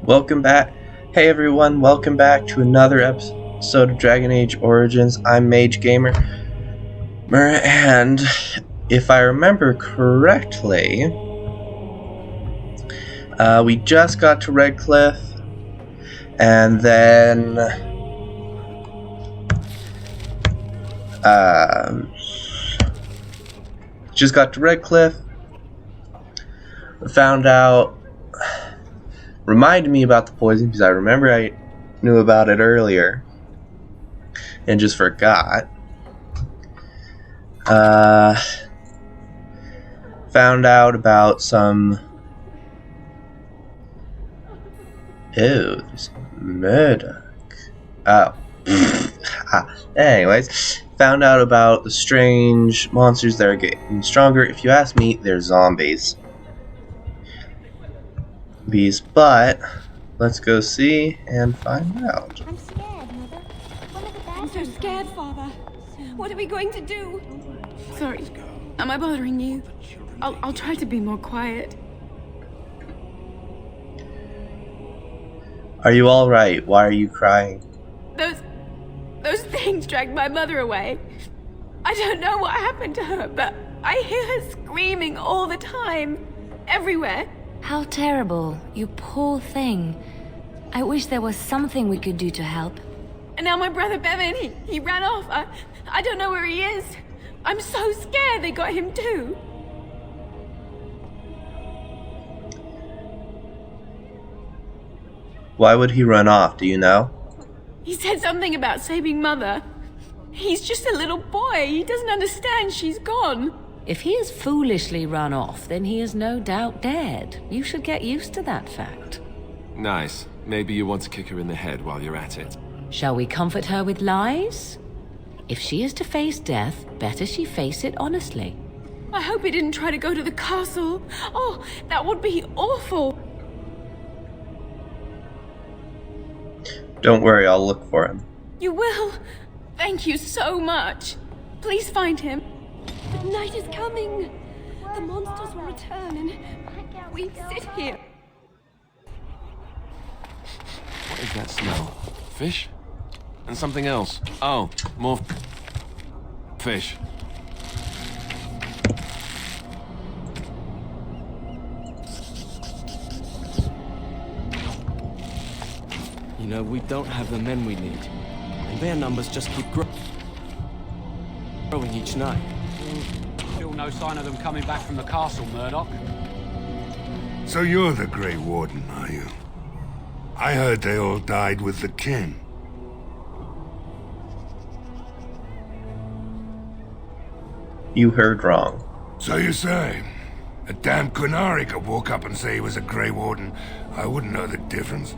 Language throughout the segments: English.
Welcome back. Hey everyone, welcome back to another episode of Dragon Age Origins. I'm Mage Gamer, and if I remember correctly, we just got to Redcliffe, and then just got to Redcliffe, found out, reminded me about the poison because I remember I knew about it earlier and just forgot. Found out about some there's Murdoch. Anyways, found out about the strange monsters that are getting stronger. If you ask me, they're zombies. But let's go see and find out. I'm scared, Mother. One of the bad I'm so ones scared, are- Father. What are we going to do? Sorry, am I bothering you? I'll try to be more quiet. Are you alright? Why are you crying? Those things dragged my mother away. I don't know what happened to her, but I hear her screaming all the time. Everywhere. How terrible, you poor thing. I wish there was something we could do to help. And now my brother Bevan, he ran off. I don't know where he is. I'm so scared they got him too. Why would he run off, do you know? He said something about saving Mother. He's just a little boy. He doesn't understand she's gone. If he has foolishly run off, then he is no doubt dead. You should get used to that fact. Nice. Maybe you want to kick her in the head while you're at it. Shall we comfort her with lies? If she is to face death, better she face it honestly. I hope he didn't try to go to the castle. Oh, that would be awful. Don't worry, I'll look for him. You will? Thank you so much. Please find him. The night is coming. The monsters will return and we sit here. What is that smell? Fish? And something else. Oh, more fish. You know, we don't have the men we need. And their numbers just keep growing each night. Still no sign of them coming back from the castle, Murdoch. So you're the Grey Warden, are you? I heard they all died with the king. You heard wrong. So you say? A damn Qunari could walk up and say he was a Grey Warden. I wouldn't know the difference.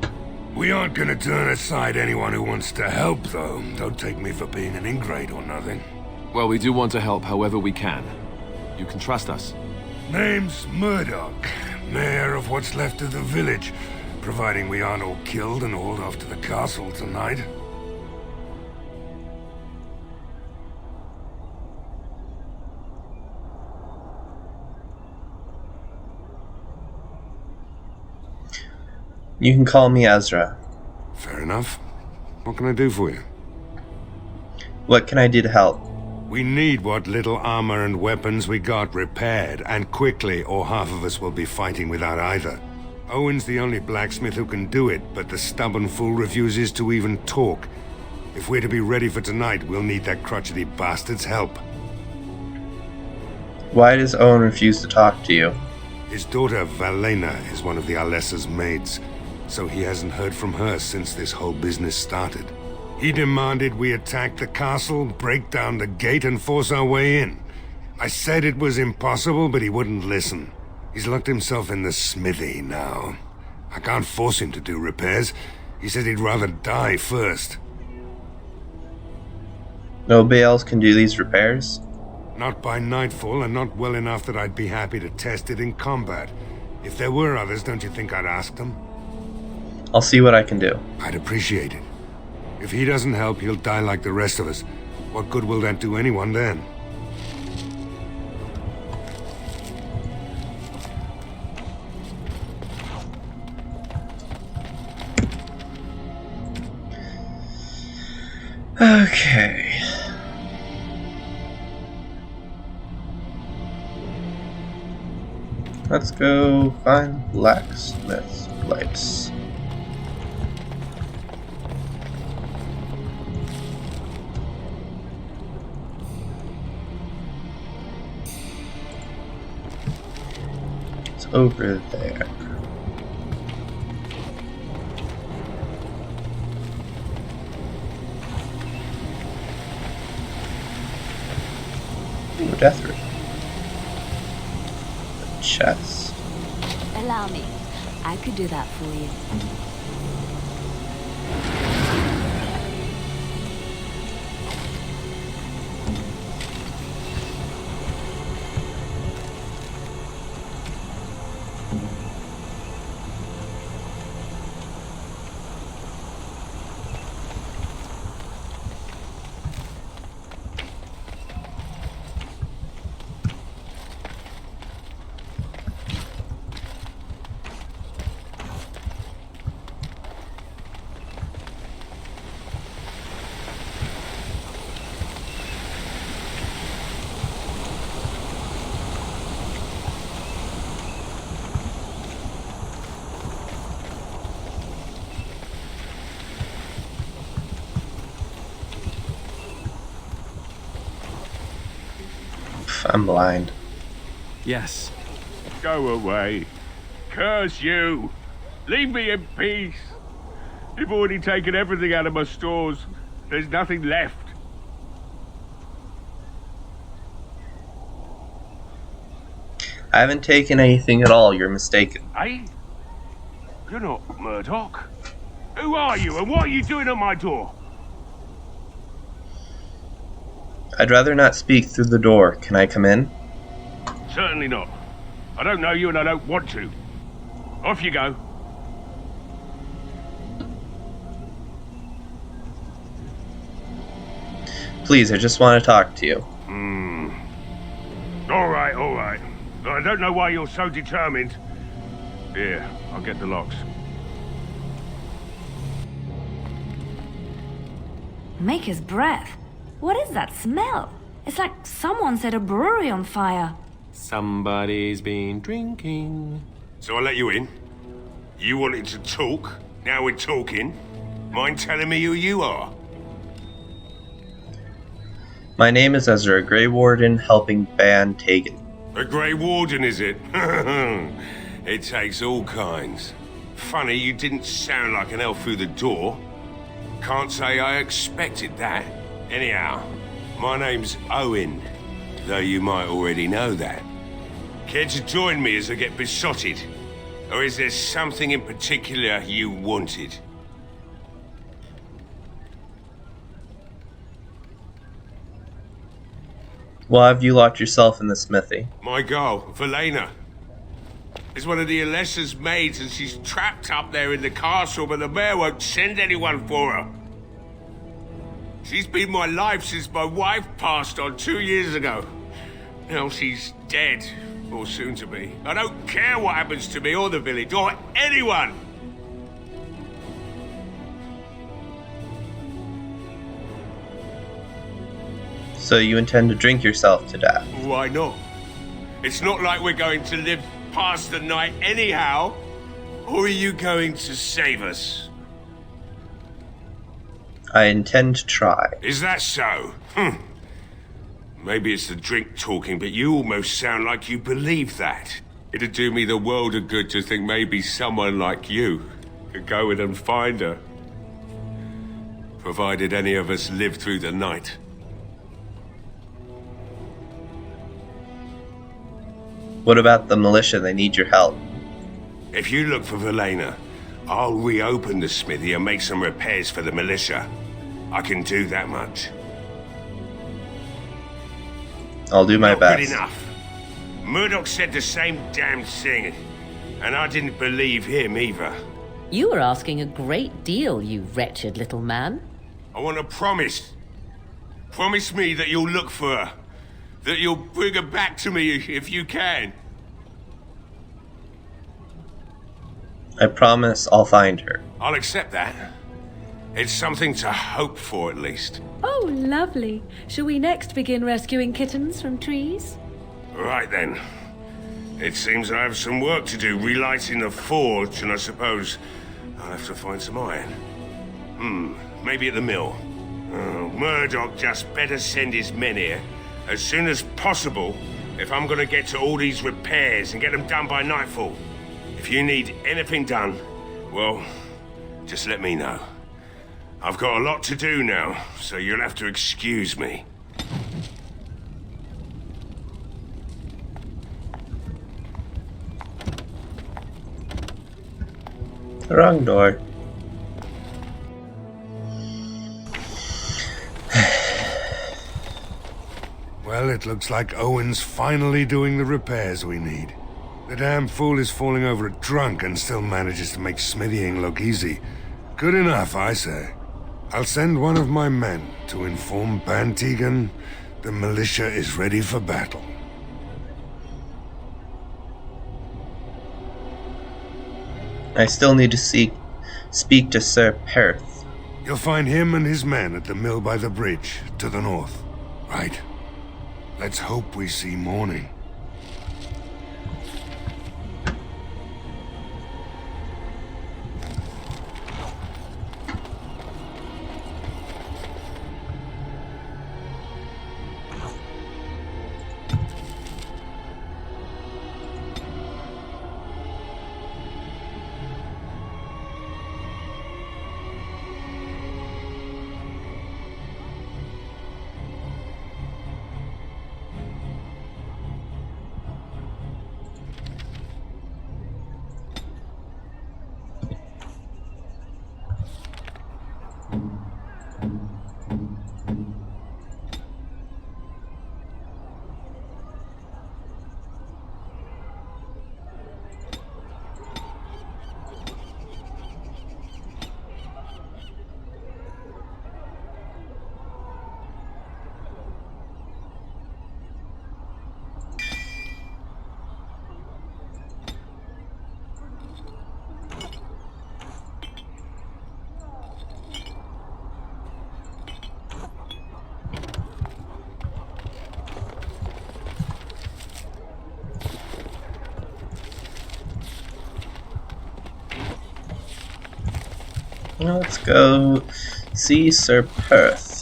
We aren't gonna turn aside anyone who wants to help, though. Don't take me for being an ingrate or nothing. Well, we do want to help however we can. You can trust us. Name's Murdoch, mayor of what's left of the village, providing we aren't all killed and hauled off to the castle tonight. You can call me Ezra. Fair enough. What can I do for you? What can I do to help? We need what little armor and weapons we got repaired, and quickly, or half of us will be fighting without either. Owen's the only blacksmith who can do it, but the stubborn fool refuses to even talk. If we're to be ready for tonight, we'll need that crotchety bastard's help. Why does Owen refuse to talk to you? His daughter, Valena, is one of the Alessa's maids, so he hasn't heard from her since this whole business started. He demanded we attack the castle, break down the gate, and force our way in. I said it was impossible, but he wouldn't listen. He's locked himself in the smithy now. I can't force him to do repairs. He said he'd rather die first. Nobody else can do these repairs? Not by nightfall, and not well enough that I'd be happy to test it in combat. If there were others, don't you think I'd ask them? I'll see what I can do. I'd appreciate it. If he doesn't help, he'll die like the rest of us. What good will that do anyone then? Okay. Let's go find blacksmith's place. It's over there. Ooh, death ring. The chest. Allow me. I could do that for you. I'm blind. Yes. Go away. Curse you. Leave me in peace. You've already taken everything out of my stores. There's nothing left. I haven't taken anything at all. You're mistaken. Eh? You're not Murdoch. Who are you and what are you doing at my door? I'd rather not speak through the door. Can I come in? Certainly not. I don't know you and I don't want to. Off you go. Please, I just want to talk to you. All right, all right. I don't know why you're so determined. Here, I'll get the locks. Maker's breath. What is that smell? It's like someone set a brewery on fire. Somebody's been drinking. So I let you in. You wanted to talk. Now we're talking. Mind telling me who you are? My name is Ezra, Grey Warden, helping ban Tegan. A Grey Warden, is it? It takes all kinds. Funny, you didn't sound like an elf through the door. Can't say I expected that. Anyhow, my name's Owen, though you might already know that. Care to join me as I get besotted? Or is there something in particular you wanted? Why have you locked yourself in the smithy? My girl, Velena, is one of the Alessa's maids and she's trapped up there in the castle, but the mayor won't send anyone for her. She's been my life since my wife passed on 2 years ago. Now she's dead, or soon to be. I don't care what happens to me or the village, or anyone! So you intend to drink yourself to death? Why not? It's not like we're going to live past the night anyhow. Or are you going to save us? I intend to try. Is that so? Maybe it's the drink talking, but you almost sound like you believe that. It'd do me the world of good to think maybe someone like you could go in and find her. Provided any of us live through the night. What about the militia? They need your help. If you look for Velena, I'll reopen the smithy and make some repairs for the militia. I can do that much. I'll do my Not best. good enough. Murdoch said the same damn thing, and I didn't believe him either. You were asking a great deal, you wretched little man. I want to promise. Promise me that you'll look for her. That you'll bring her back to me if you can. I promise I'll find her. I'll accept that. It's something to hope for, at least. Oh, lovely. Shall we next begin rescuing kittens from trees? Right then. It seems I have some work to do relighting the forge, and I suppose I'll have to find some iron. Maybe at the mill. Oh, Murdoch just better send his men here as soon as possible if I'm gonna get to all these repairs and get them done by nightfall. If you need anything done, well, just let me know. I've got a lot to do now, so you'll have to excuse me. Wrong door. Well, it looks like Owen's finally doing the repairs we need. The damn fool is falling over drunk and still manages to make smithying look easy. Good enough, I say. I'll send one of my men to inform Bantegan the militia is ready for battle. I still need to speak to Sir Perth. You'll find him and his men at the mill by the bridge, to the north. Right. Let's hope we see morning. Let's go see Sir Perth.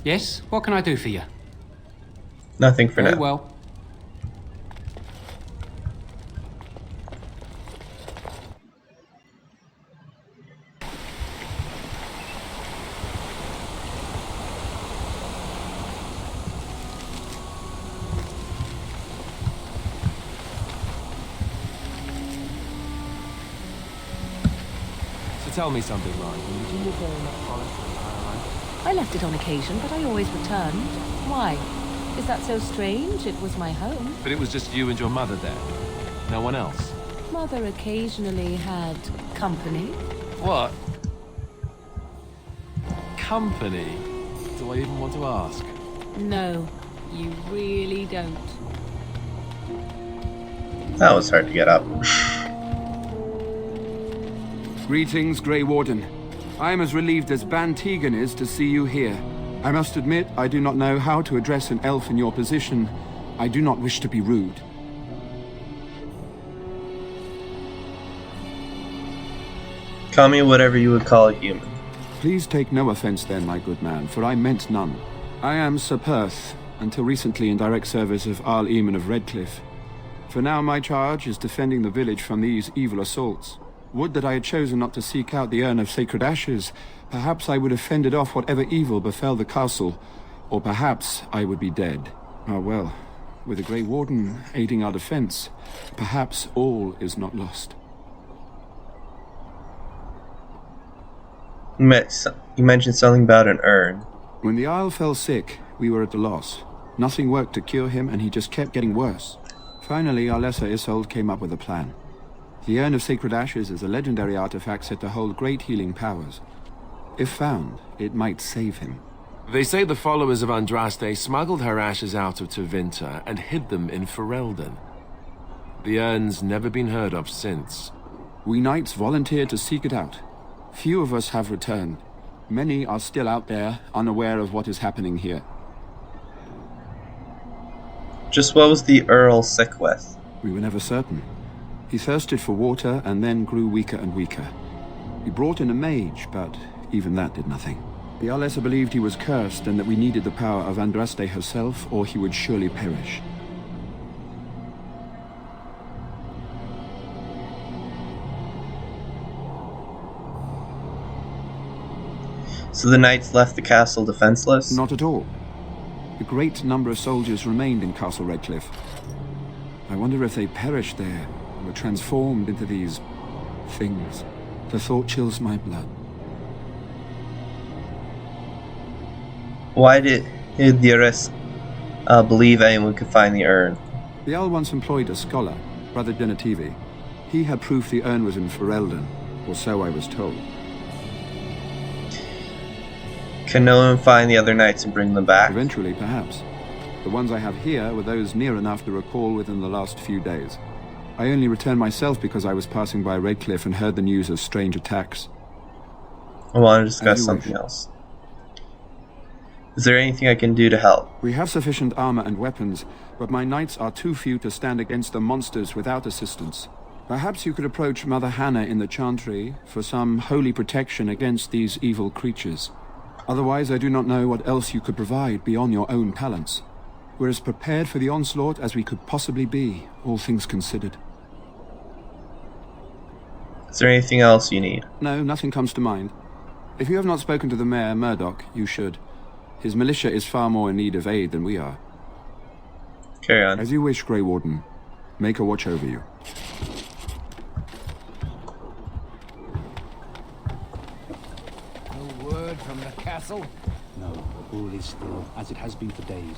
Yes? What can I do for you? Nothing for Very now. well. So tell me something, Ryan. Did you live there in that forest your entire life? I left it on occasion, but I always returned. Why? Is that so strange? It was my home. But it was just you and your mother there. No one else. Mother occasionally had company. What? Company? Do I even want to ask? No, you really don't. That was hard to get up. Greetings, Grey Warden. I am as relieved as Bantegan is to see you here. I must admit, I do not know how to address an elf in your position. I do not wish to be rude. Call me whatever you would call a human. Please take no offense then, my good man, for I meant none. I am Sir Perth, until recently in direct service of Arl Eamon of Redcliffe. For now my charge is defending the village from these evil assaults. Would that I had chosen not to seek out the urn of sacred ashes. Perhaps I would have fended off whatever evil befell the castle, or perhaps I would be dead. Ah well, with the Grey Warden aiding our defense, perhaps all is not lost. You mentioned something about an urn. When the Isle fell sick, we were at a loss. Nothing worked to cure him, and he just kept getting worse. Finally, our lesser Isolde came up with a plan. The Urn of Sacred Ashes is a legendary artifact said to hold great healing powers. If found, it might save him. They say the followers of Andraste smuggled her ashes out of Tevinter and hid them in Ferelden. The urn's never been heard of since. We knights volunteered to seek it out. Few of us have returned. Many are still out there, unaware of what is happening here. Just what was the Earl sick with? We were never certain. He thirsted for water and then grew weaker and weaker. We brought in a mage, but even that did nothing. The Alessa believed he was cursed and that we needed the power of Andraste herself, or he would surely perish. So the knights left the castle defenseless? Not at all. A great number of soldiers remained in Castle Redcliffe. I wonder if they perished there, or were transformed into these things. The thought chills my blood. Why did the rest believe anyone could find the urn? The Earl once employed a scholar, Brother Genetivi. He had proof the urn was in Ferelden, or so I was told. Can no one find the other knights and bring them back? Eventually, perhaps. The ones I have here were those near enough to recall within the last few days. I only returned myself because I was passing by Redcliffe and heard the news of strange attacks. I want to discuss something else. Is there anything I can do to help? We have sufficient armor and weapons, but my knights are too few to stand against the monsters without assistance. Perhaps you could approach Mother Hannah in the Chantry for some holy protection against these evil creatures. Otherwise, I do not know what else you could provide beyond your own talents. We're as prepared for the onslaught as we could possibly be, all things considered. Is there anything else you need? No, nothing comes to mind. If you have not spoken to the Mayor, Murdoch, you should. His militia is far more in need of aid than we are. Carry on. As you wish, Grey Warden. Make a watch over you. No word from the castle? No, all is still as it has been for days.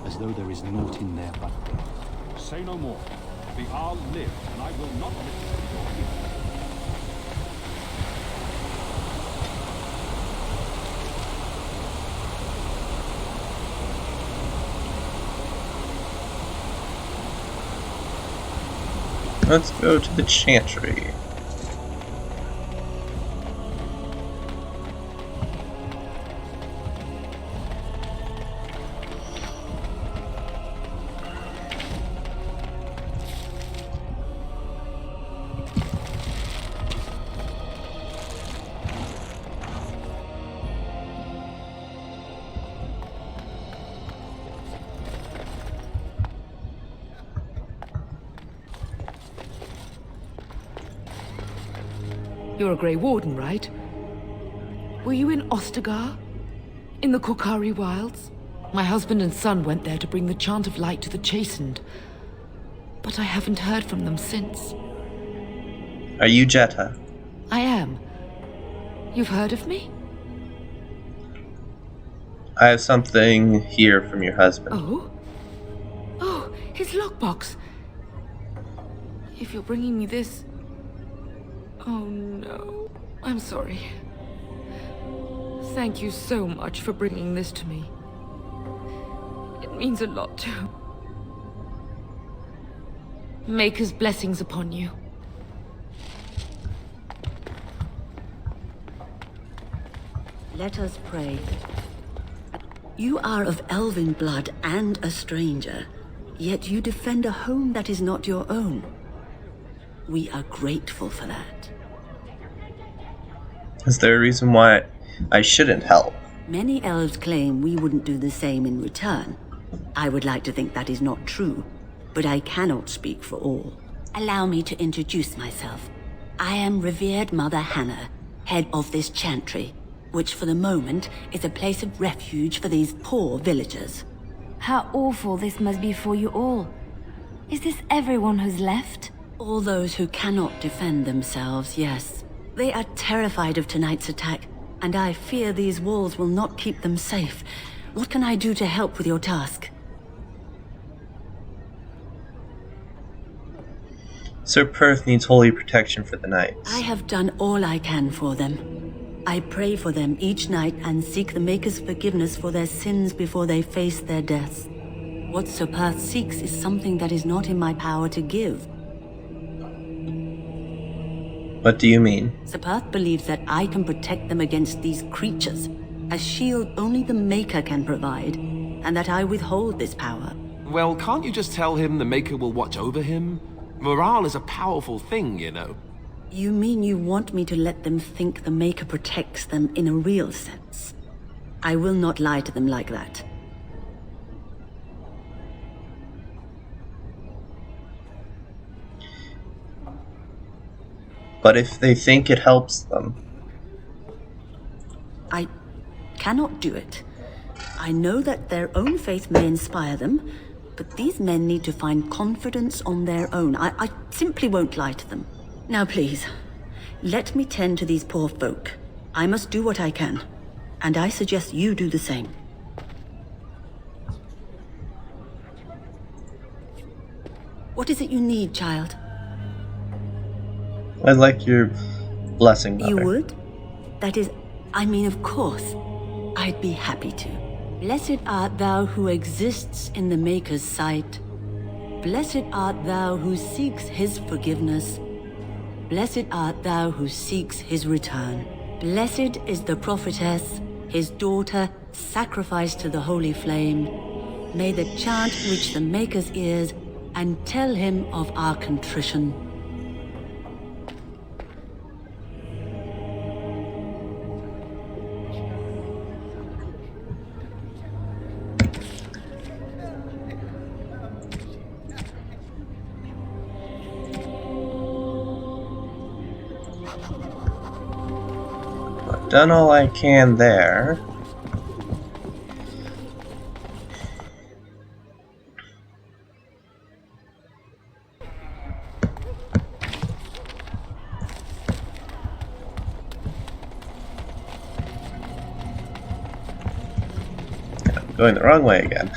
As though there is naught in there but death. Say no more. The Arl live, and I will not listen to your people. Let's go to the Chantry. You're a Grey Warden, right? Were you in Ostagar? In the Korkari Wilds? My husband and son went there to bring the chant of light to the chastened. But I haven't heard from them since. Are you Jetta? I am. You've heard of me? I have something here from your husband. Oh? Oh, his lockbox. If you're bringing me this... Oh no, I'm sorry. Thank you so much for bringing this to me. It means a lot to... Maker's blessings upon you. Let us pray. You are of elven blood and a stranger, yet you defend a home that is not your own. We are grateful for that. Is there a reason why I shouldn't help? Many elves claim we wouldn't do the same in return. I would like to think that is not true, but I cannot speak for all. Allow me to introduce myself. I am revered Mother Hannah, head of this chantry, which for the moment is a place of refuge for these poor villagers. How awful this must be for you all. Is this everyone who's left? All those who cannot defend themselves, yes. They are terrified of tonight's attack, and I fear these walls will not keep them safe. What can I do to help with your task? Sir Perth needs holy protection for the knights. I have done all I can for them. I pray for them each night and seek the Maker's forgiveness for their sins before they face their deaths. What Sir Perth seeks is something that is not in my power to give. What do you mean? Sir Perth believes that I can protect them against these creatures, a shield only the Maker can provide, and that I withhold this power. Well, can't you just tell him the Maker will watch over him? Morale is a powerful thing, you know. You mean you want me to let them think the Maker protects them in a real sense? I will not lie to them like that. But if they think it helps them? I cannot do it. I know that their own faith may inspire them, but these men need to find confidence on their own. I simply won't lie to them. Now please, let me tend to these poor folk. I must do what I can, and I suggest you do the same. What is it you need, child? I'd like your blessing, Mother. You would? That is, I mean, of course. I'd be happy to. Blessed art thou who exists in the Maker's sight. Blessed art thou who seeks his forgiveness. Blessed art thou who seeks his return. Blessed is the prophetess, his daughter, sacrificed to the holy flame. May the chant reach the Maker's ears and tell him of our contrition. I've done all I can there. I'm going the wrong way again.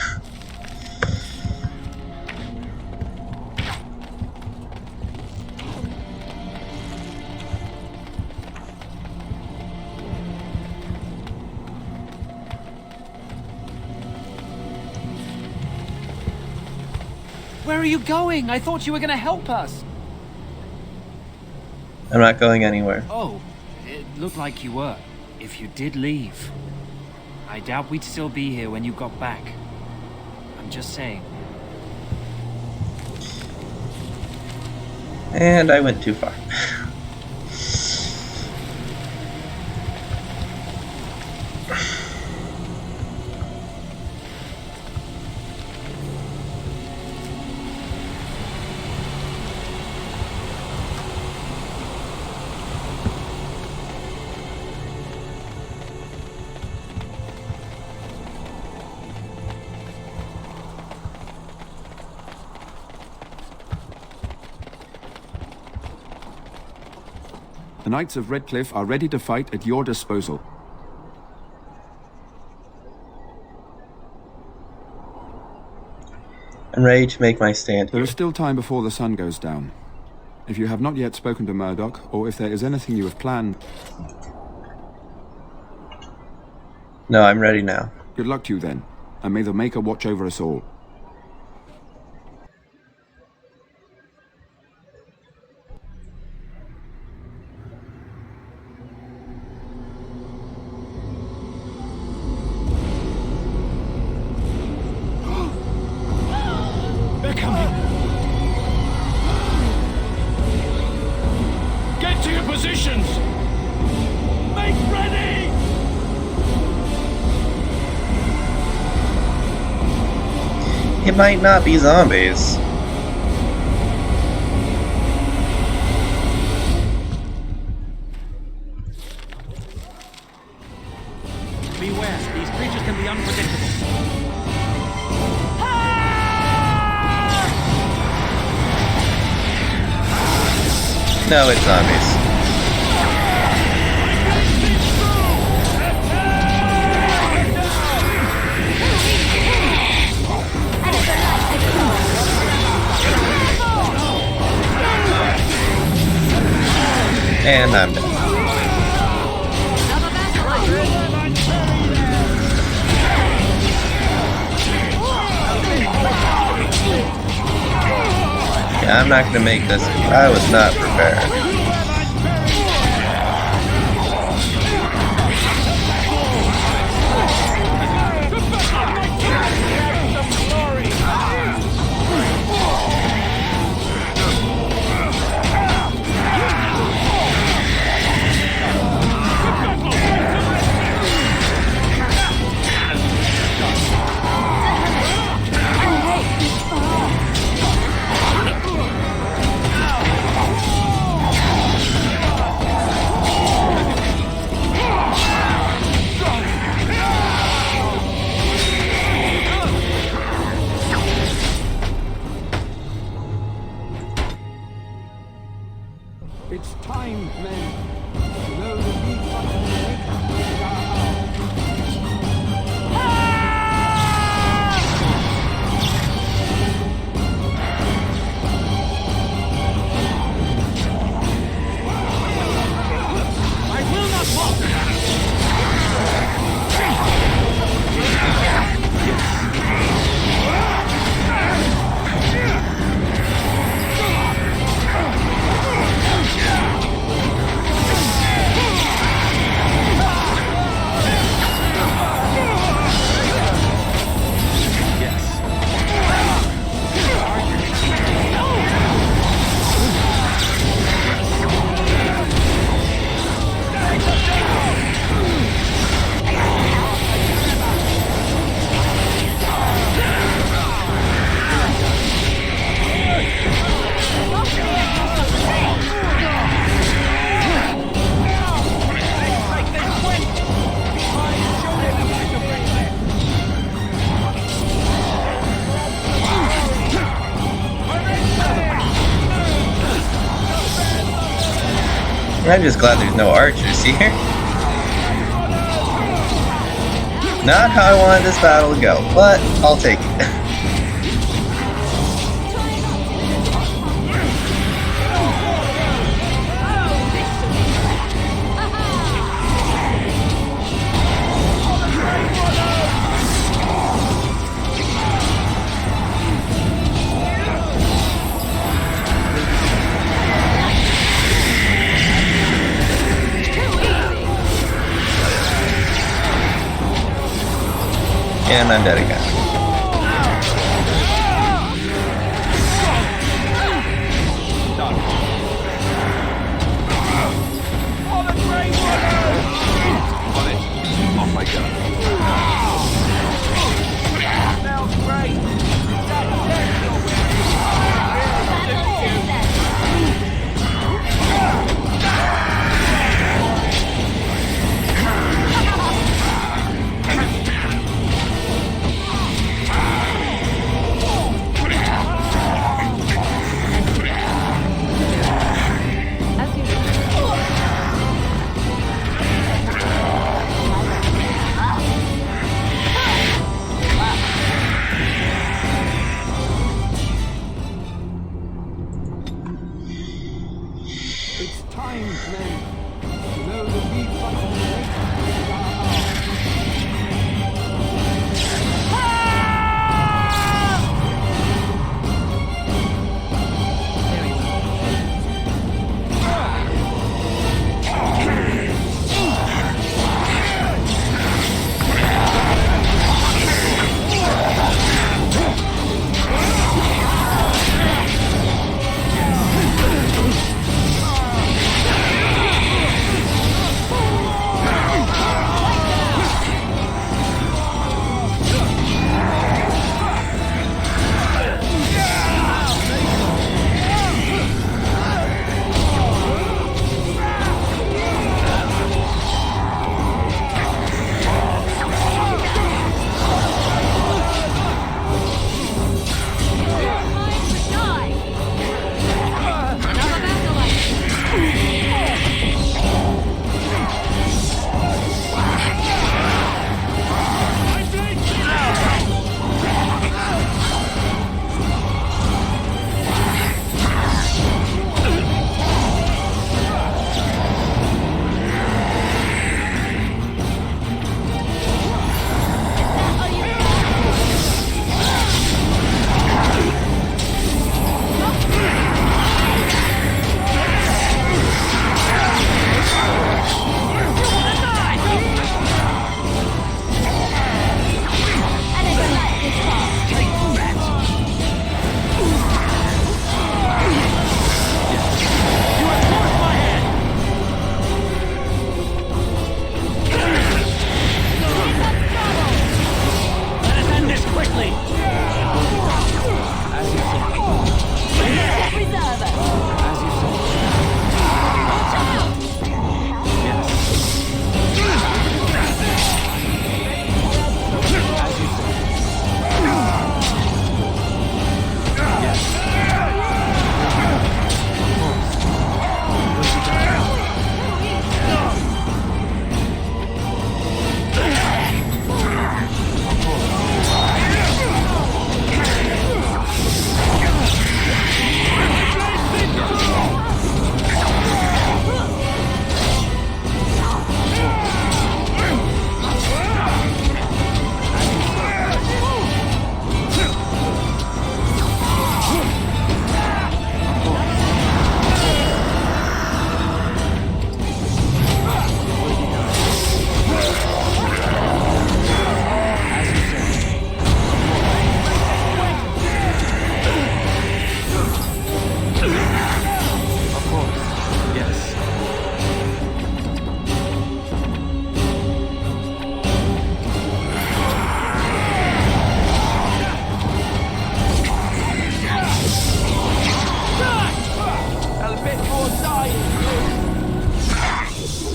Where are you going? I thought you were going to help us. I'm not going anywhere. Oh, it looked like you were. If you did leave, I doubt we'd still be here when you got back. I'm just saying. And I went too far. The Knights of Redcliffe are ready to fight at your disposal. I'm ready to make my stand There here. is still time before the sun goes down. If you have not yet spoken to Murdoch, or if there is anything you have planned... No, I'm ready now. Good luck to you then, and may the Maker watch over us all. They're coming! Get to your positions! Make ready! It might not be zombies. Beware, these creatures can be unpredictable. No, it's zombies. And I'm dead. Yeah, I'm not gonna make this. I was not prepared. It's time, men. You know the big fight I will not walk! I'm just glad there's no archers here. Not how I wanted this battle to go, but I'll take it. And I'm dead again. Off I go. Smells great! quickly! As you say. Preserver. As you say. Yes. As you say. Yes.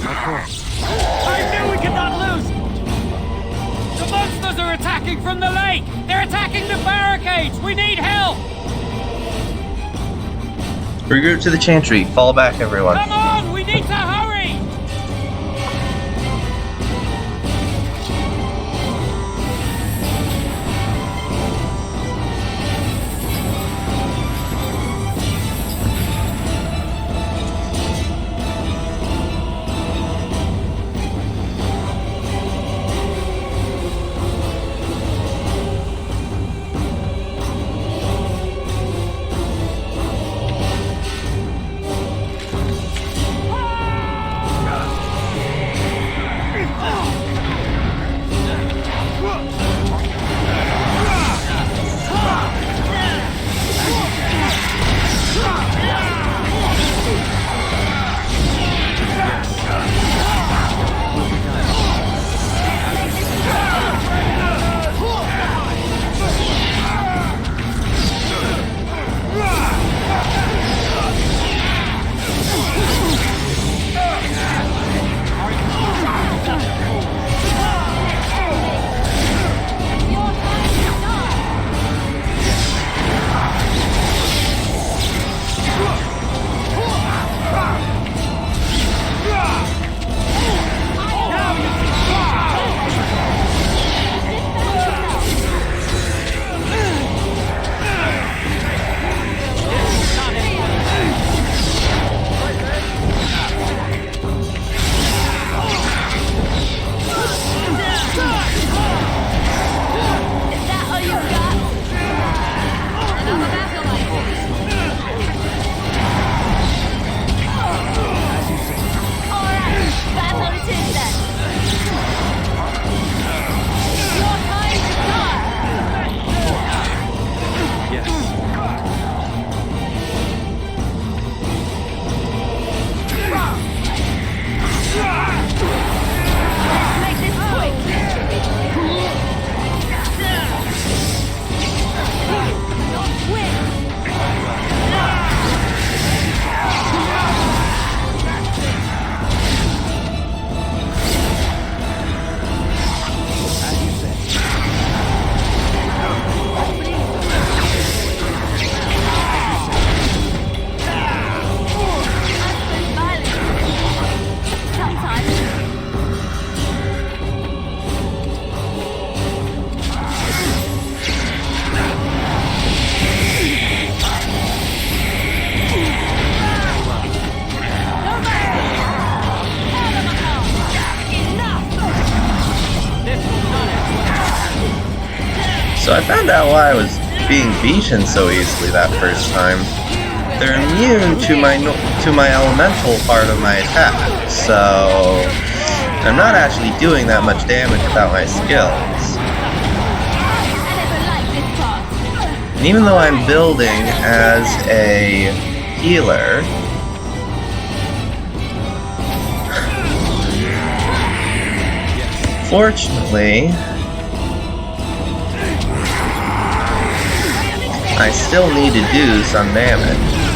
Of course. Will be done. I knew we could not lose! The monsters are attacking from the lake! They're attacking the barricades! We need help! Regroup to the chantry. Fall back, everyone. Come on! We need to hurry! So I found out why I was being beaten so easily that first time. They're immune to my elemental part of my attack, so I'm not actually doing that much damage without my skills. And even though I'm building as a healer, fortunately, I still need to do some damage.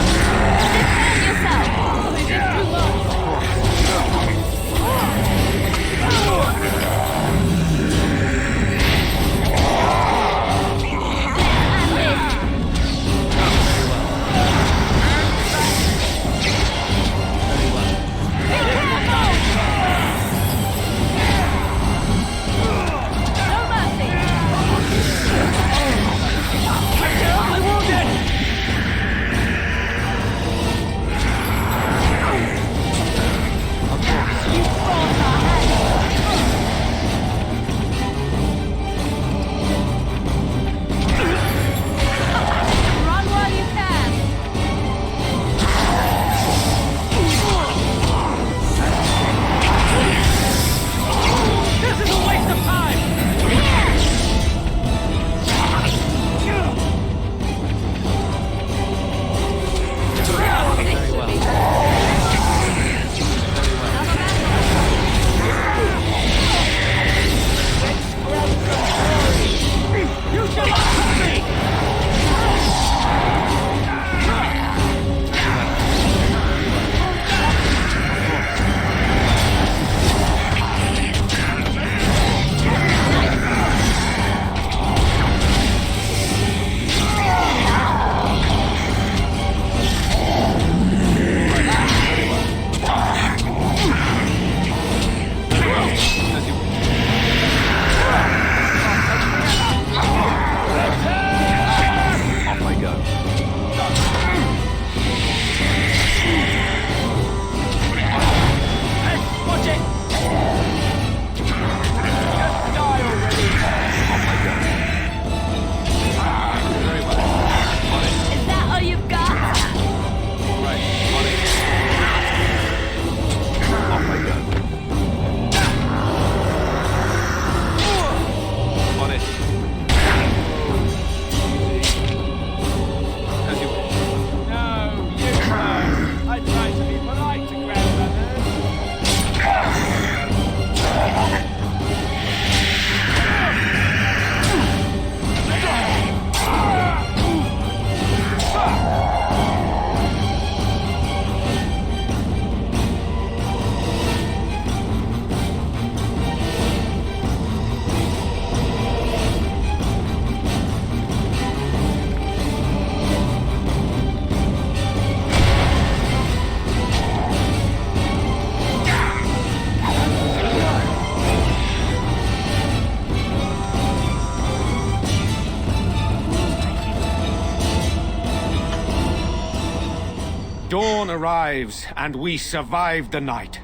Dawn arrives, and we survived the night.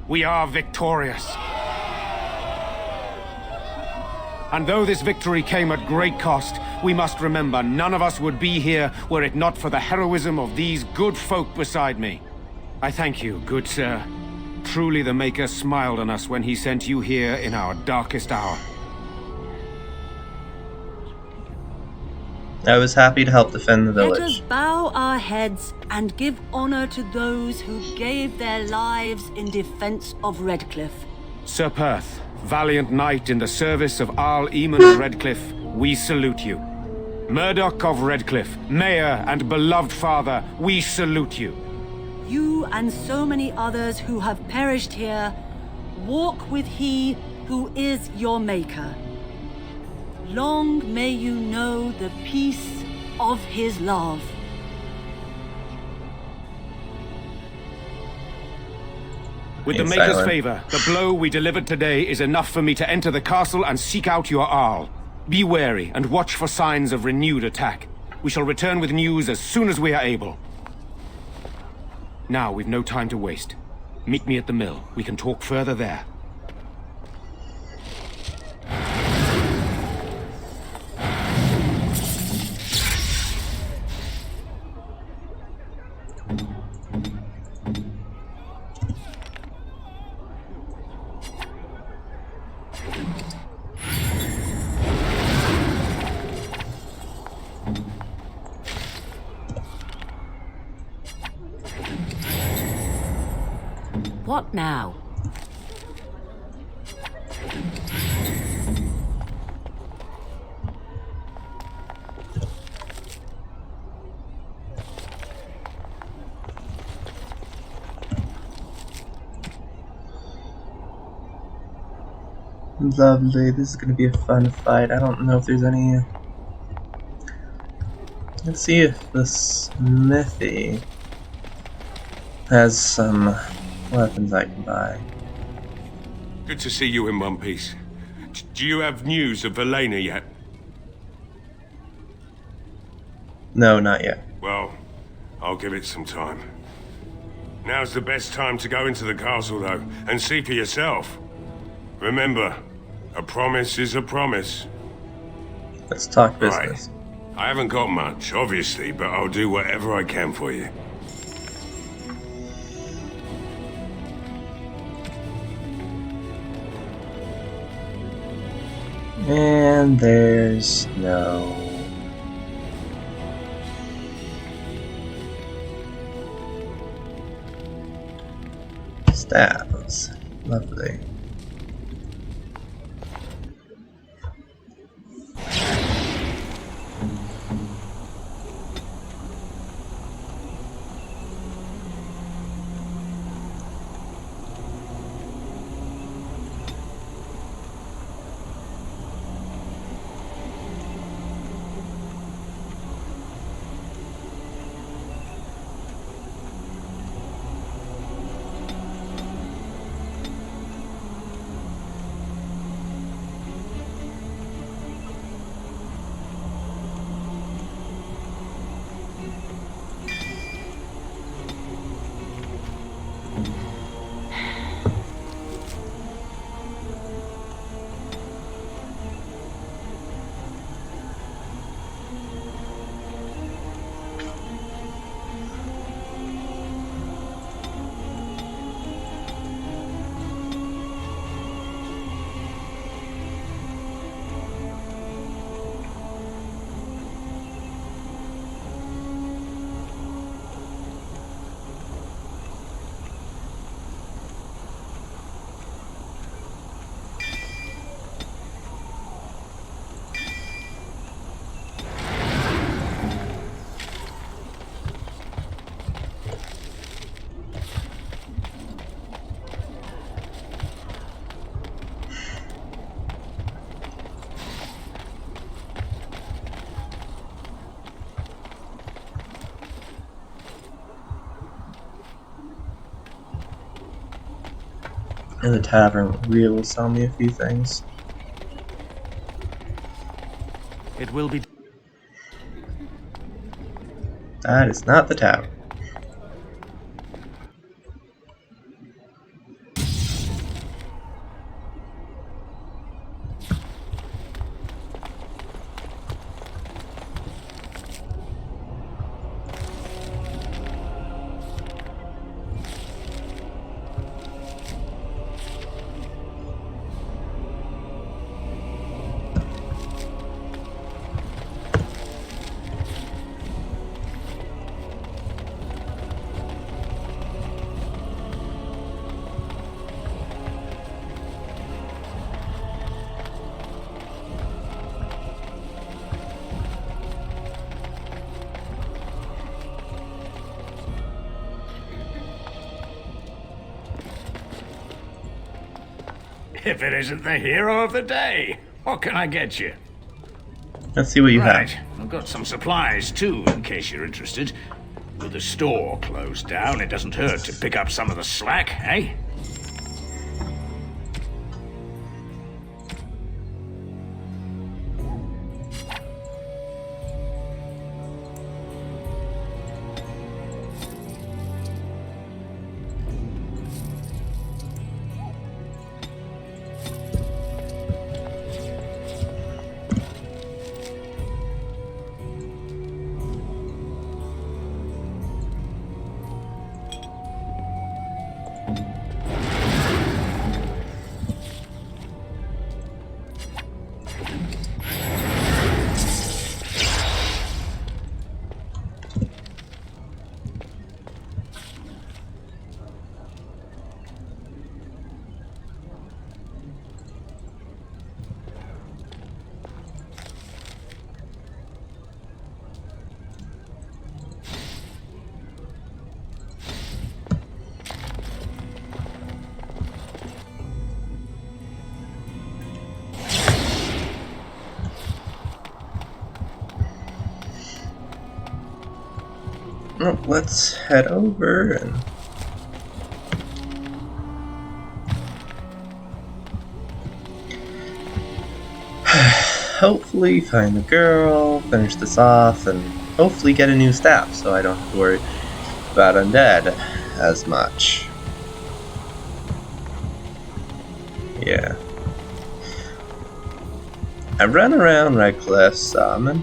We are victorious. And though this victory came at great cost, we must remember none of us would be here were it not for the heroism of these good folk beside me. I thank you, good sir. Truly the Maker smiled on us when he sent you here in our darkest hour. I was happy to help defend the village. Let us bow our heads and give honor to those who gave their lives in defense of Redcliffe. Sir Perth, valiant knight in the service of Arl Eamon of Redcliffe, we salute you. Murdoch of Redcliffe, mayor and beloved father, we salute you. You and so many others who have perished here, walk with he who is your maker. Long may you know the peace of his love. With the Maker's favor, the blow we delivered today is enough for me to enter the castle and seek out your Arl. Be wary and watch for signs of renewed attack. We shall return with news as soon as we are able. Now, we've no time to waste. Meet me at the mill. We can talk further there. What now? Lovely. This is gonna be a fun fight. I don't know if there's any. Let's see if the smithy has some weapons I can buy. Good to see you in one piece. Do you have news of Valena yet? No, not yet. Well, I'll give it some time. Now's the best time to go into the castle, though, and see for yourself. Remember, a promise is a promise. Let's talk business. Right. I haven't got much, obviously, but I'll do whatever I can for you. And there's no... stabs. Lovely. In the tavern, Rhea will sell me a few things. It will be. That is not the tavern. If it isn't the hero of the day, what can I get you? Let's see what you Right. have. I've got some supplies too, in case you're interested. With the store closed down, it doesn't hurt to pick up some of the slack, eh? Oh, let's head over and... hopefully find the girl, finish this off, and hopefully get a new staff so I don't have to worry about undead as much. Yeah. I run around Redcliffe some, and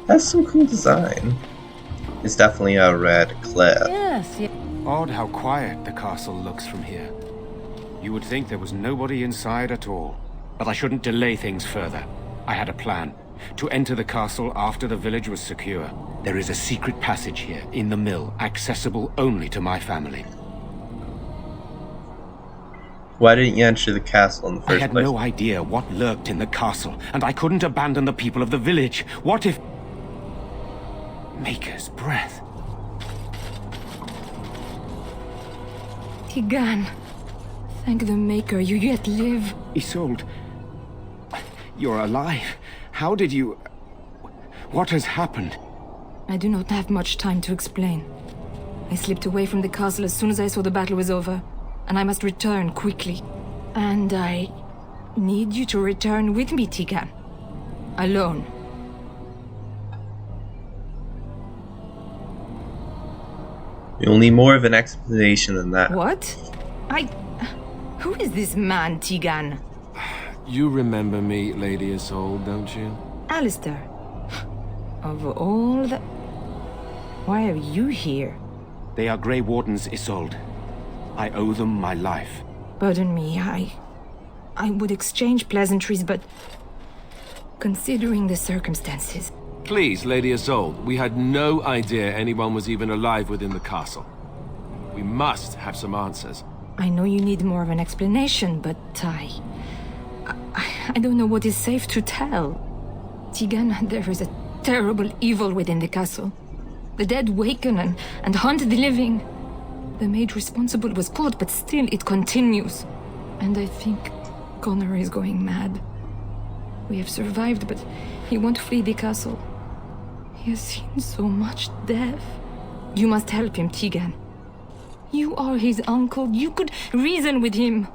has some cool design. It's definitely a red cliff. Yes, Odd how quiet the castle looks from here. You would think there was nobody inside at all. But I shouldn't delay things further. I had a plan. To enter the castle after the village was secure. There is a secret passage here, in the mill, accessible only to my family. Why didn't you enter the castle in the first place? I had no idea what lurked in the castle, and I couldn't abandon the people of the village. What if... Maker's breath. Tigan, thank the Maker you yet live. Isolde, you're alive. How did you... What has happened? I do not have much time to explain. I slipped away from the castle as soon as I saw the battle was over, and I must return quickly. And I need you to return with me, Tigan. Alone. You'll need more of an explanation than that. What? Who is this man, Tigan? You remember me, Lady Isolde, don't you? Alistair. Of all the... Why are you here? They are Grey Wardens, Isolde. I owe them my life. Pardon me, I would exchange pleasantries, but... Considering the circumstances... Please, Lady Isolde, we had no idea anyone was even alive within the castle. We must have some answers. I know you need more of an explanation, but I don't know what is safe to tell. Tigan, there is a terrible evil within the castle. The dead waken and haunt the living. The maid responsible was caught, but still it continues. And I think Connor is going mad. We have survived, but he won't flee the castle. He has seen so much death. You must help him, Tigan. You are his uncle. You could reason with him.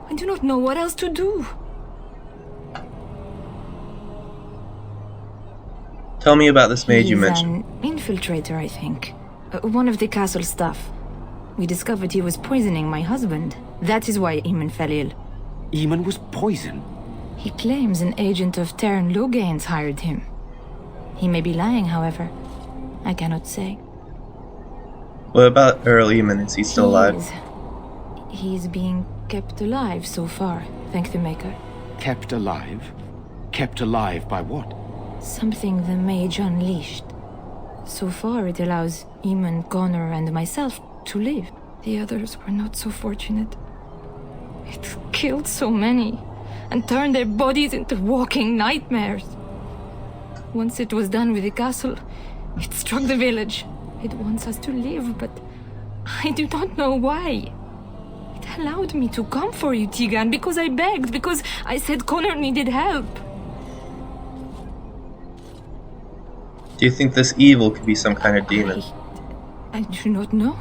I do not know what else to do. Tell me about this maid you He's mentioned. an infiltrator, I think. One of the castle staff. We discovered he was poisoning my husband. That is why Eamon fell ill. Eamon was poisoned? He claims an agent of Terran Logains hired him. He may be lying, however. I cannot say. What about Earl Eamon? Is he still alive? He is being kept alive so far, thank the Maker. Kept alive? Kept alive by what? Something the mage unleashed. So far it allows Eamon, Connor, and myself to live. The others were not so fortunate. It killed so many, and turned their bodies into walking nightmares. Once it was done with the castle, it struck the village. It wants us to live, but I do not know why. It allowed me to come for you, Tigan, because I begged, because I said Connor needed help. Do you think this evil could be some kind of demon? I do not know.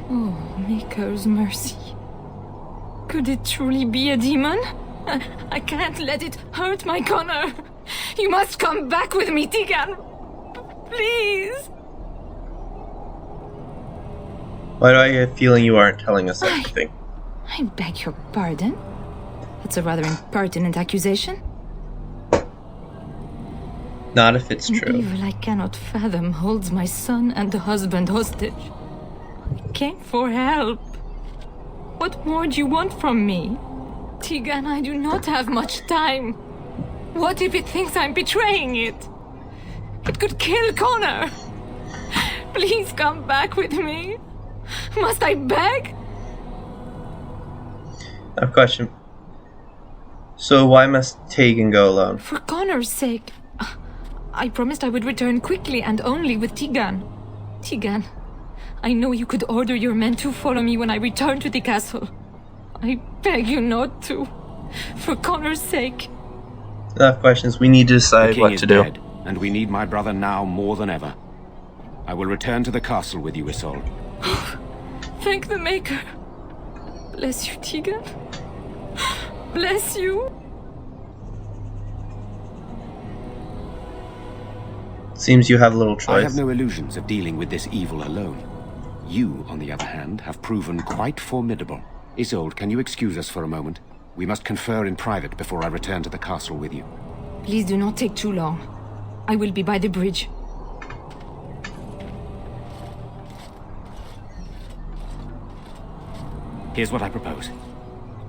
Oh, Maker's mercy. Could it truly be a demon? I can't let it hurt my Connor. You must come back with me, Tigan. Please. Why do I get a feeling you aren't telling us everything? I beg your pardon. That's a rather impertinent accusation. Not if it's true. An evil I cannot fathom holds my son and the husband hostage. I came for help. What more do you want from me? Tigan, I do not have much time. What if it thinks I'm betraying it? It could kill Connor. Please come back with me. Must I beg? I have a question. So why must Tegan go alone? For Connor's sake. I promised I would return quickly and only with Tigan. Tigan, I know you could order your men to follow me when I return to the castle. I beg you not to. For Connor's sake. I have questions. We need to decide what to do. Dead, and we need my brother now more than ever. I will return to the castle with you, Isolde. Thank the Maker. Bless you, Tegan. Bless you. Seems you have little choice. I have no illusions of dealing with this evil alone. You, on the other hand, have proven quite formidable. Isolde, can you excuse us for a moment? We must confer in private before I return to the castle with you. Please do not take too long. I will be by the bridge. Here's what I propose.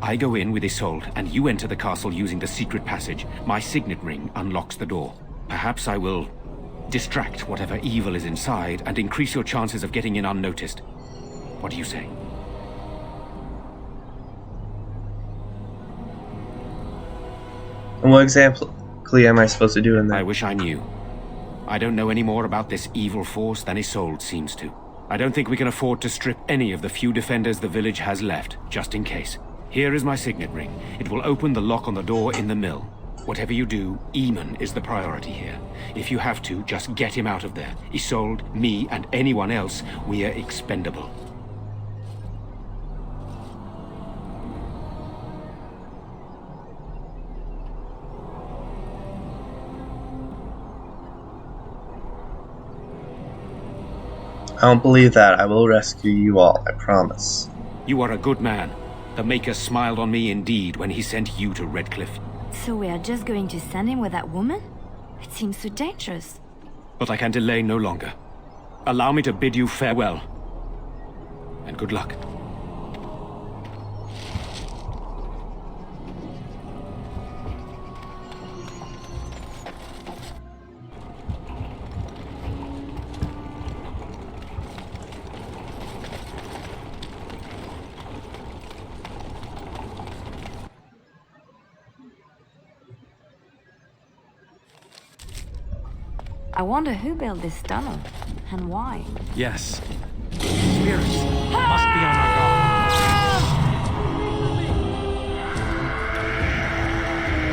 I go in with Isolde, and you enter the castle using the secret passage. My signet ring unlocks the door. Perhaps I will distract whatever evil is inside and increase your chances of getting in unnoticed. What do you say? And what exactly am I supposed to do in that? I wish I knew. I don't know any more about this evil force than Isolde seems to. I don't think we can afford to strip any of the few defenders the village has left, just in case. Here is my signet ring. It will open the lock on the door in the mill. Whatever you do, Eamon is the priority here. If you have to, just get him out of there. Isolde, me, and anyone else, we are expendable. I don't believe that. I will rescue you all, I promise. You are a good man. The Maker smiled on me indeed when he sent you to Redcliffe. So we are just going to send him with that woman? It seems so dangerous. But I can delay no longer. Allow me to bid you farewell. And good luck. I wonder who built this tunnel, and why. Yes. Spirits must be on our guard.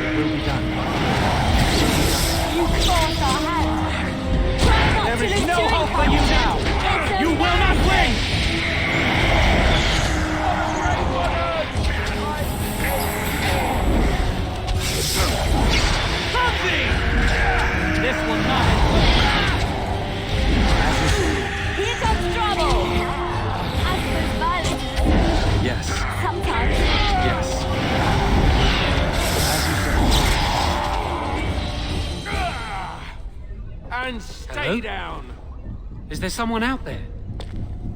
It will be done. You forced our hand. Try not There to is lose no your hope for you now. It's You okay. will not win. This will not end well. Here comes trouble. I suppose violence Yes. sometimes. Yes. And stay Hello? down. Is there someone out there?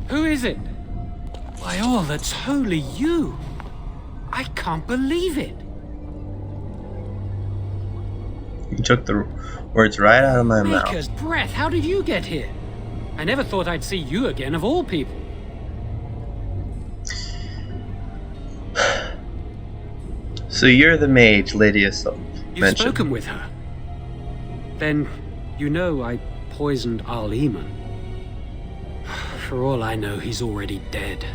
Who is it? By all that's holy, you! I can't believe it! You took the words right out of my mouth. Maker's breath, how did you get here? I never thought I'd see you again, of all people. So you're the mage Lady Isolde You've mentioned. spoken with her. Then, you know I poisoned Al Eamon. For all I know, he's already dead.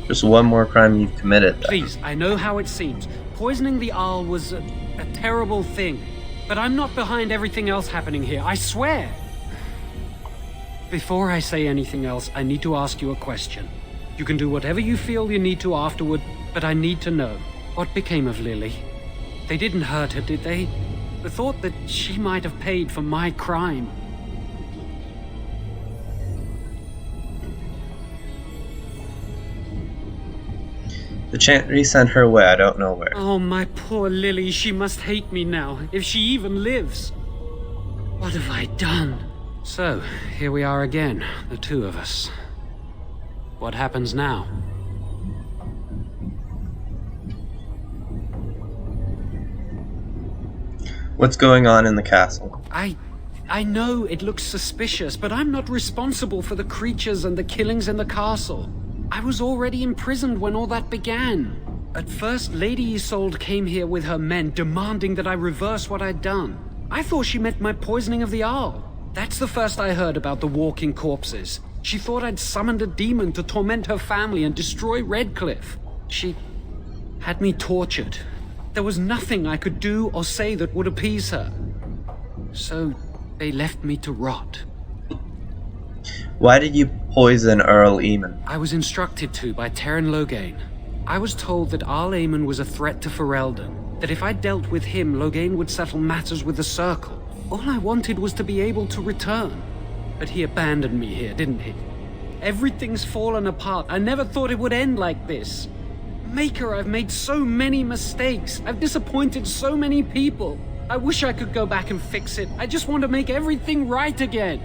Just one more crime you've committed. Then. Please, I know how it seems. Poisoning the Arl was a terrible thing. But I'm not behind everything else happening here, I swear. Before I say anything else, I need to ask you a question. You can do whatever you feel you need to afterward, but I need to know. What became of Lily? They didn't hurt her, did they? The thought that she might have paid for my crime. The Chantry sent her away, I don't know where. Oh, my poor Lily, she must hate me now, if she even lives. What have I done? So, here we are again, the two of us. What happens now? What's going on in the castle? I know it looks suspicious, but I'm not responsible for the creatures and the killings in the castle. I was already imprisoned when all that began. At first, Lady Isolde came here with her men, demanding that I reverse what I'd done. I thought she meant my poisoning of the Arl. That's the first I heard about the walking corpses. She thought I'd summoned a demon to torment her family and destroy Redcliffe. She had me tortured. There was nothing I could do or say that would appease her. So they left me to rot. Why did you poison Earl Eamon? I was instructed to by Terran Loghain. I was told that Arl Eamon was a threat to Ferelden, that if I dealt with him, Loghain would settle matters with the Circle. All I wanted was to be able to return. But he abandoned me here, didn't he? Everything's fallen apart. I never thought it would end like this. Maker, I've made so many mistakes. I've disappointed so many people. I wish I could go back and fix it. I just want to make everything right again.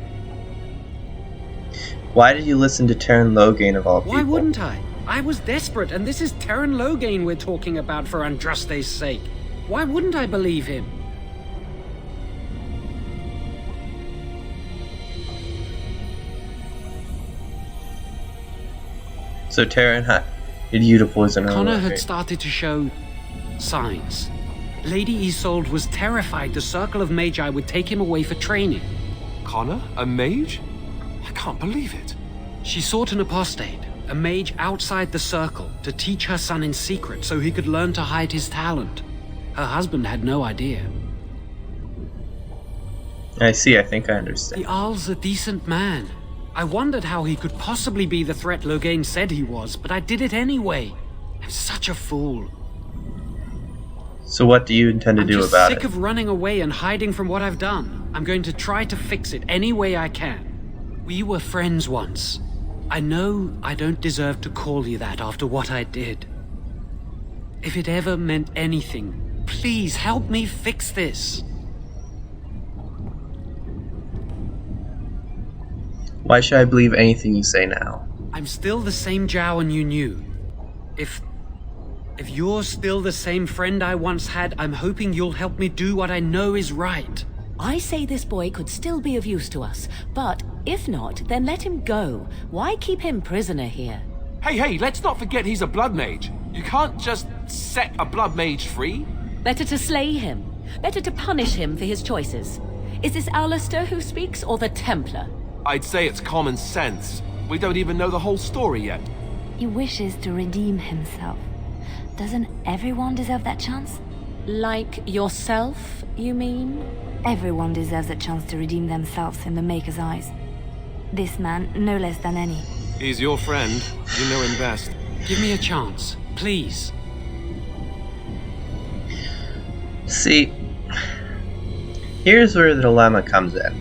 Why did you listen to Terran Loghain of all people? Why wouldn't I? I was desperate, and this is Terran Loghain we're talking about for Andraste's sake. Why wouldn't I believe him? So Terran did you to poison Earl Connor Loghain? had started to show signs. Lady Isolde was terrified the Circle of Magi would take him away for training. Connor? A mage? I can't believe it. She sought an apostate, a mage outside the Circle, to teach her son in secret so he could learn to hide his talent. Her husband had no idea. I see, I think I understand. The Arl's a decent man. I wondered how he could possibly be the threat Loghain said he was, but I did it anyway. I'm such a fool. So what do you intend to do about I'm sick it? of running away and hiding from what I've done. I'm going to try to fix it any way I can. We were friends once. I know I don't deserve to call you that after what I did. If it ever meant anything, please help me fix this. Why should I believe anything you say now? I'm still the same Jowan you knew. If you're still the same friend I once had, I'm hoping you'll help me do what I know is right. I say this boy could still be of use to us, but if not, then let him go. Why keep him prisoner here? Hey, let's not forget he's a blood mage. You can't just set a blood mage free. Better to slay him. Better to punish him for his choices. Is this Alistair who speaks, or the Templar? I'd say it's common sense. We don't even know the whole story yet. He wishes to redeem himself. Doesn't everyone deserve that chance? Like yourself, you mean? Everyone deserves a chance to redeem themselves in the Maker's eyes. This man, no less than any. He's your friend. You know him best. Give me a chance, please. See, here's where the dilemma comes in.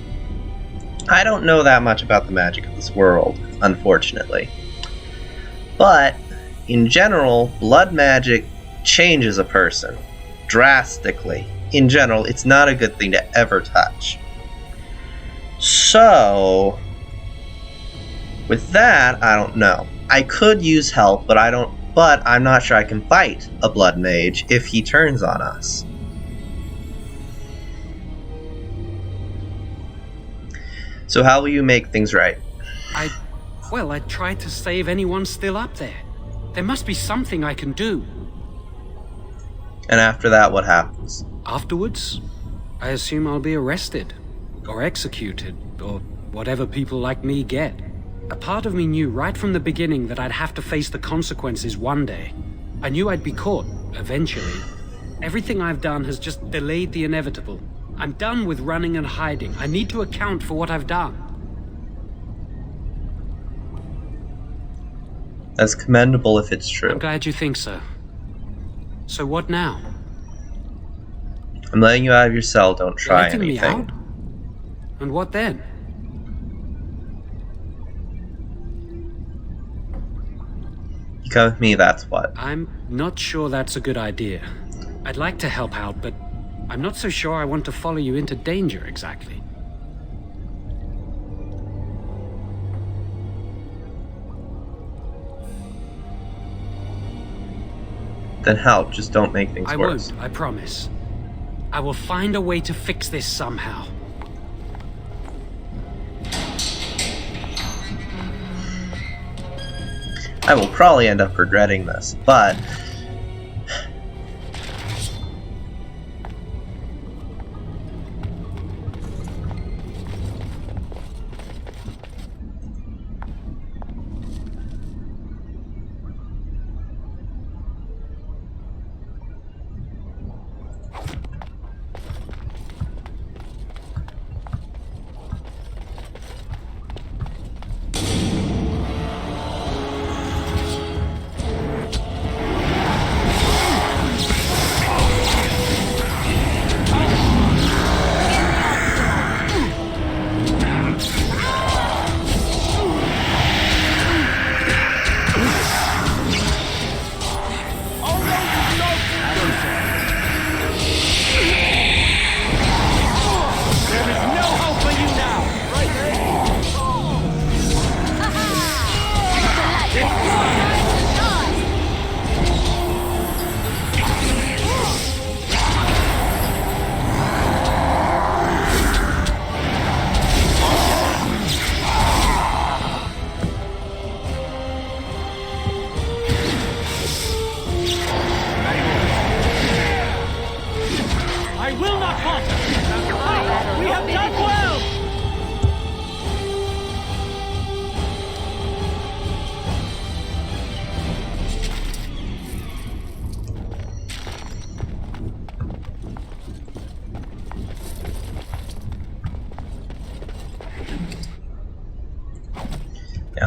I don't know that much about the magic of this world, unfortunately. But, in general, blood magic changes a person drastically. In general, it's not a good thing to ever touch. So, with that, I don't know. I could use help, but I'm not sure I can fight a blood mage if he turns on us. So how will you make things right? I tried to save anyone still up there. There must be something I can do. And after that, what happens? Afterwards, I assume I'll be arrested, or executed, or whatever people like me get. A part of me knew right from the beginning that I'd have to face the consequences one day. I knew I'd be caught, eventually. Everything I've done has just delayed the inevitable. I'm done with running and hiding. I need to account for what I've done. That's commendable if it's true. I'm glad you think so. So what now? I'm letting you out of your cell, don't try Letting anything. me out? And what then? You come with me, that's what. I'm not sure that's a good idea. I'd like to help out, but I'm not so sure I want to follow you into danger exactly. Then help, just don't make things I worse. won't, I promise. I will find a way to fix this somehow. I will probably end up regretting this, but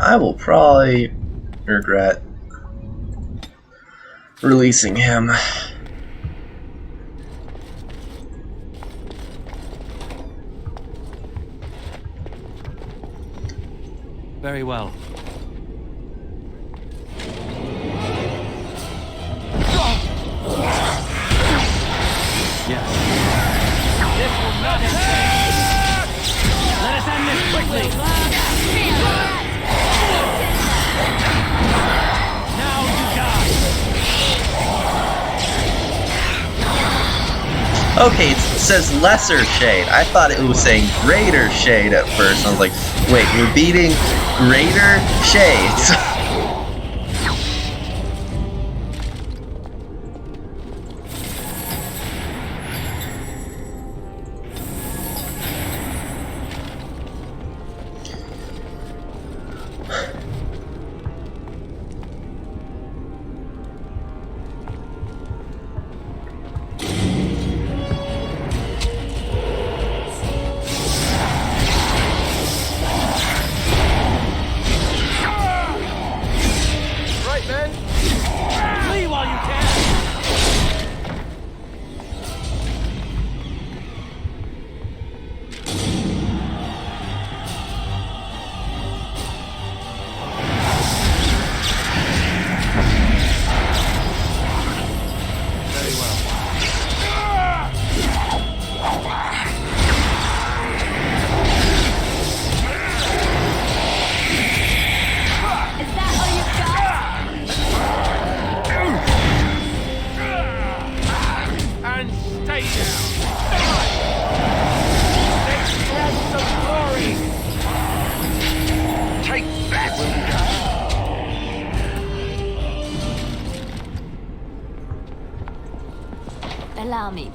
I will probably regret releasing him. Very well. Yes. This will not have Let us end this quickly. Now you die. Okay, it says lesser shade. I thought it was saying greater shade at first. I was like, wait, we're beating greater shades. Flee while you can. Very well. Is that all you've got? And stay down. Let's grab some glory. Take that. Allow me.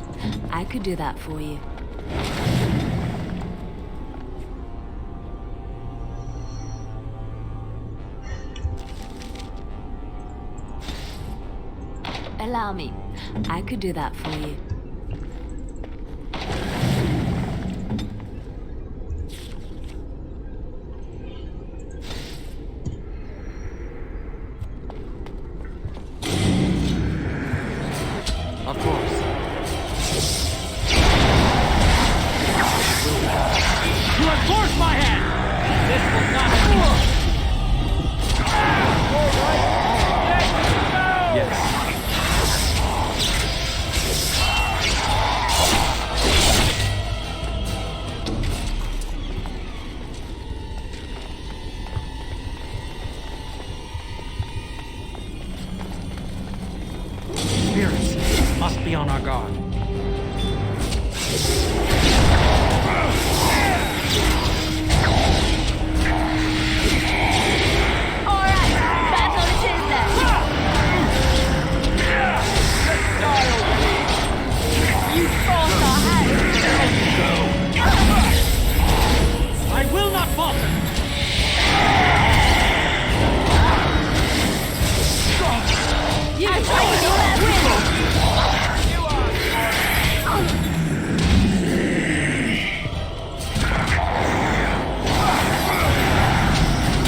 I could do that for you. Allow me. I could do that for you. Of course. You have forced my hand! This will not have Yes. Spirits must be on our guard. Alright, that's all it is then. You forced our hand. I will not falter! You can try to do that with.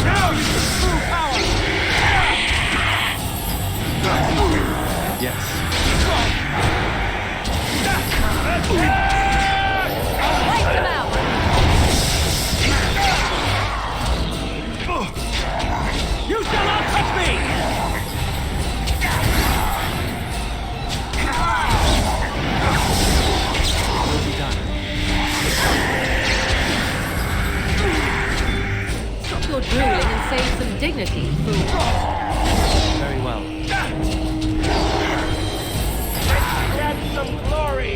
Now you can prove power! Yes. Wipe them out. You shall not touch me! Will be done. Stop your drooling and save some dignity, fool. Very well. Grab some glory!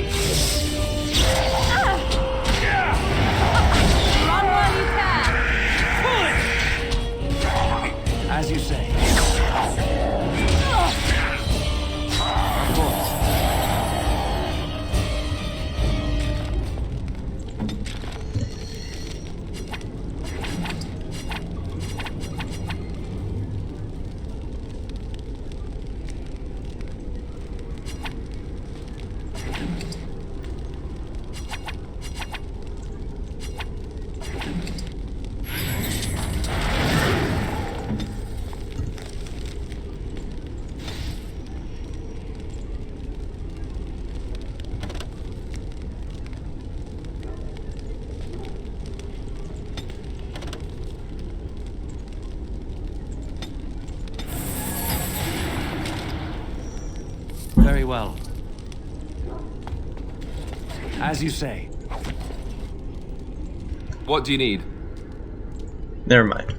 Run while you can. As you say. Of course. Very well. As you say. What do you need? Never mind.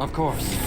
Of course.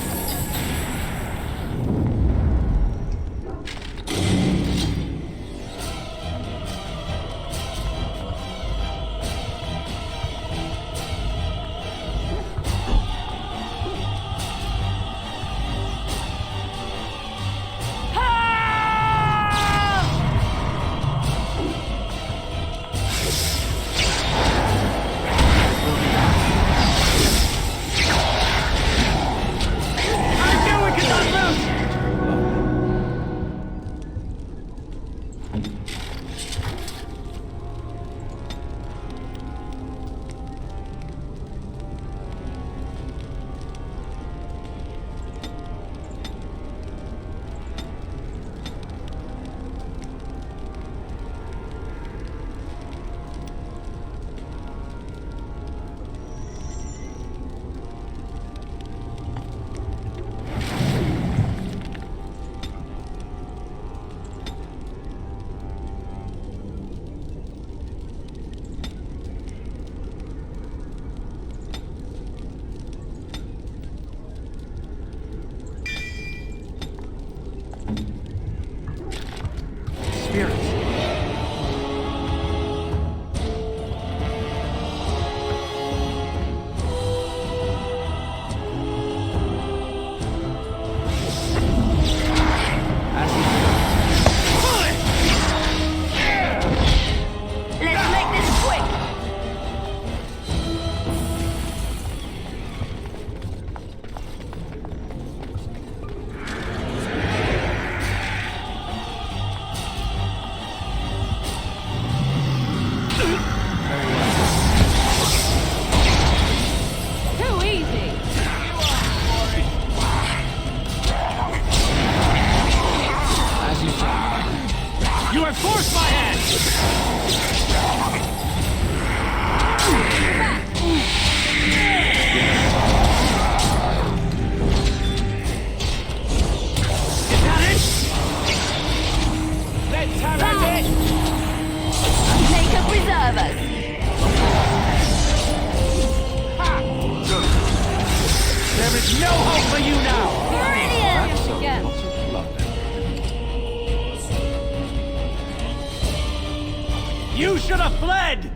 You should have fled!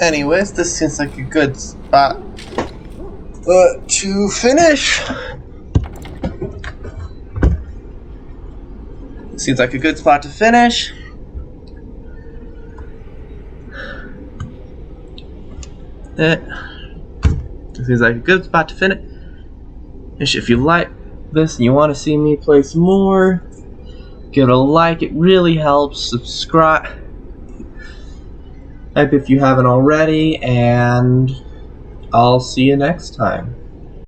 Anyways, this seems like a good spot to finish. Seems like a good spot to finish. Seems like a good spot to finish. If you like this and you want to see me play some more, give it a like, it really helps. Subscribe if you haven't already, and I'll see you next time.